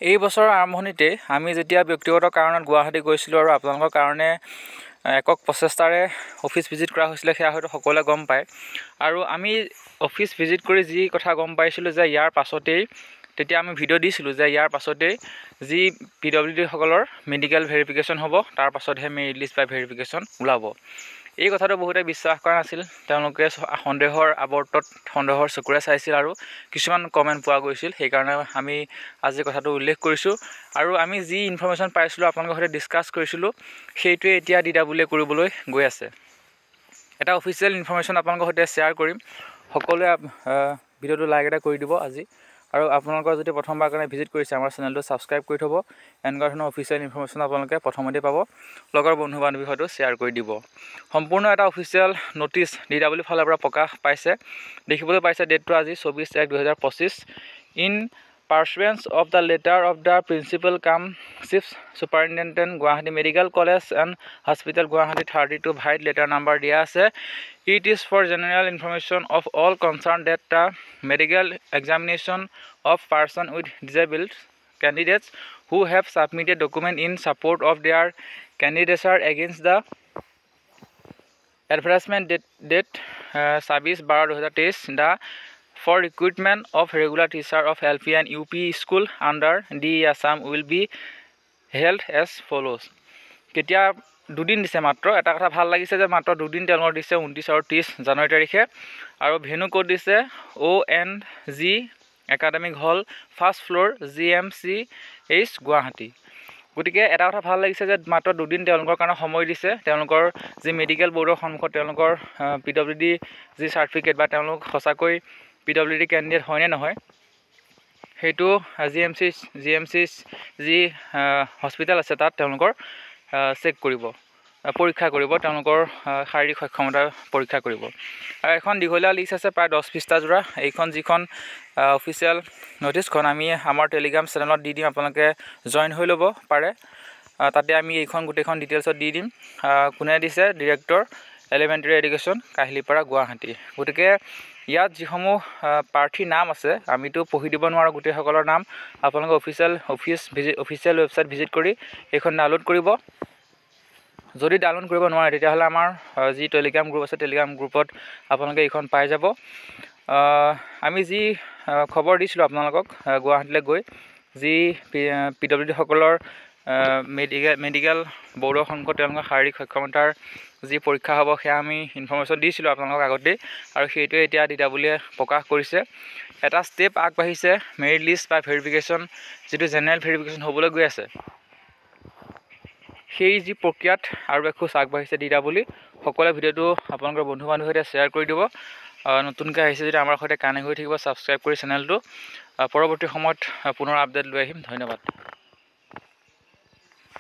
এই বছৰৰ আৰম্ভণিতে আমি যেতিয়া ব্যক্তিগত কাৰণত গুৱাহাটী গৈছিলোঁ আৰু আপোনালোকৰ কাৰণে একক প্ৰচেষ্টাৰে অফিচ ভিজিট কৰা হৈছিলে, সেয়া হয়তো সকলোৱে গম পায়। আৰু আমি অফিচ ভিজিট কৰি যি কথা গম পাইছিলোঁ যে ইয়াৰ পাছতেই, তেতিয়া আমি ভিডিঅ' দিছিলোঁ যে ইয়াৰ পাছতেই যি PWD-সকলৰ মেডিকেল ভেৰিফিকেশ্যন হ'ব, তাৰ পাছতহে মেৰিট লিষ্ট বা ভেৰিফিকেশ্যন ওলাব। এই কথাটো বহুতে বিশ্বাস কৰা নাছিল। তেওঁলোকে সন্দেহৰ আৱৰ্তত সন্দেহৰ চকুৰে চাইছিল আৰু কিছুমান কমেণ্ট পোৱা গৈছিল। সেইকাৰণে আমি আজি কথাটো উল্লেখ কৰিছোঁ আৰু আমি যি ইনফৰ্মেশ্যন পাইছিলোঁ আপোনালোকৰ সৈতে ডিছকাছ কৰিছিলোঁ, সেইটোৱে এতিয়া DWA কৰিবলৈ গৈ আছে। এটা অফিচিয়েল ইনফৰ্মেশ্যন আপোনালোকৰ সৈতে শ্বেয়াৰ কৰিম। সকলোৱে ভিডিঅ'টো লাইক এটা কৰি দিব আজি, আৰু আপোনালোকৰ যদি প্ৰথমবাৰ কাৰণে ভিজিট কৰিছে আমাৰ চেনেলটো ছাবস্ক্ৰাইব কৰি থ'ব। এনেকুৱা ধৰণৰ অফিচিয়েল ইনফৰ্মেশ্যন আপোনালোকে প্ৰথমতে পাব। লগৰ বন্ধু বান্ধৱীৰ হয়তো শ্বেয়াৰ কৰি দিব। সম্পূৰ্ণ এটা অফিচিয়েল ন'টিছ DWA ফালৰ পৰা প্ৰকাশ পাইছে। দেখিবলৈ পাইছে ডেটটো আজি 24/1/2025। In pursuance of the letter of the principal cum chief superintendent Guwahati Medical College and Hospital Guwahati 32 Bhait letter number দিয়া আছে। It is for general information of all concerned that the medical examination of person with disabilities candidates who have submitted document in support of their candidature against the advertisement date 26/12/2023 the for recruitment of regular teacher of LP and UP school under the Assam will be held as follows. কেতিয়া দুদিন দিছে মাত্ৰ। এটা কথা ভাল লাগিছে যে মাত্ৰ দুদিন তেওঁলোকৰ দিছে, 29 আৰু 30 জানুৱাৰী তাৰিখে। আৰু ভেনু ক'ত দিছে, ONG একাডেমিক হল, ফাৰ্ষ্ট ফ্ল'ৰ, GMCH গুৱাহাটী। গতিকে এটা কথা ভাল লাগিছে যে মাত্ৰ দুদিন তেওঁলোকৰ কাৰণে সময় দিছে। তেওঁলোকৰ যি মেডিকেল বৰ্ডৰ সন্মুখত তেওঁলোকৰ PWD যি চাৰ্টিফিকেট বা তেওঁলোক সঁচাকৈ PWD কেণ্ডিডেট হয়নে নহয়, সেইটো GMCH যি হস্পিটেল আছে তাত তেওঁলোকৰ চেক কৰিব, পৰীক্ষা কৰিব, তেওঁলোকৰ শাৰীৰিক সক্ষমতা পৰীক্ষা কৰিব। আৰু এখন দীঘলীয়া লিষ্ট আছে প্ৰায় 10 পৃষ্ঠা জোৰা। এইখন যিখন অফিচিয়েল ন'টিছখন আমি আমাৰ টেলিগ্ৰাম চেনেলত দি দিম, আপোনালোকে জইন হৈ ল'ব পাৰে। তাতে আমি এইখন গোটেইখন ডিটেইলছত দি দিম। কোনে দিছে, director elementary education, Kahilipara, Guwahati. গতিকে ইয়াত যিসমূহ প্ৰাৰ্থীৰ নাম আছে, আমিতো পঢ়ি দিব নোৱাৰোঁ গোটেইসকলৰ নাম। আপোনালোকে অফিচিয়েল ৱেবছাইট ভিজিট কৰি এইখন ডাউনলোড কৰিব। যদি ডাউনলোড কৰিব নোৱাৰে তেতিয়াহ'লে আমাৰ যি টেলিগ্ৰাম গ্ৰুপ আছে, টেলিগ্ৰাম গ্ৰুপত আপোনালোকে এইখন পাই যাব। আমি যি খবৰ দিছিলোঁ আপোনালোকক গুৱাহাটীলৈ গৈ, যি PWD-সকলৰ মেডিকেল বৰ্ডৰ সন্মুখত তেওঁলোকৰ শাৰীৰিক সক্ষমতাৰ যি পৰীক্ষা হ'ব, সেয়া আমি ইনফৰ্মেশ্যন দিছিলোঁ আপোনালোকক আগতেই, আৰু সেইটোৱে এতিয়া DWA প্ৰকাশ কৰিছে। এটা ষ্টেপ আগবাঢ়িছে মেৰিট লিষ্ট বা ভেৰিফিকেশ্যন, যিটো জেনেৰেল ভেৰিফিকেশ্যন হ'বলৈ গৈ আছে, সেই যি প্ৰক্ৰিয়াত আৰু এখোজ আগবাঢ়িছে DWA। সকলোৱে ভিডিঅ'টো আপোনালোকৰ বন্ধু বান্ধৱীৰ সৈতে শ্বেয়াৰ কৰি দিব। নতুনকৈ আহিছে যদি আমাৰ সৈতে কানেক্ট হৈ থাকিব, ছাবস্ক্ৰাইব কৰি চেনেলটো। পৰৱৰ্তী সময়ত পুনৰ আপডেট লৈ আহিম। ধন্যবাদ।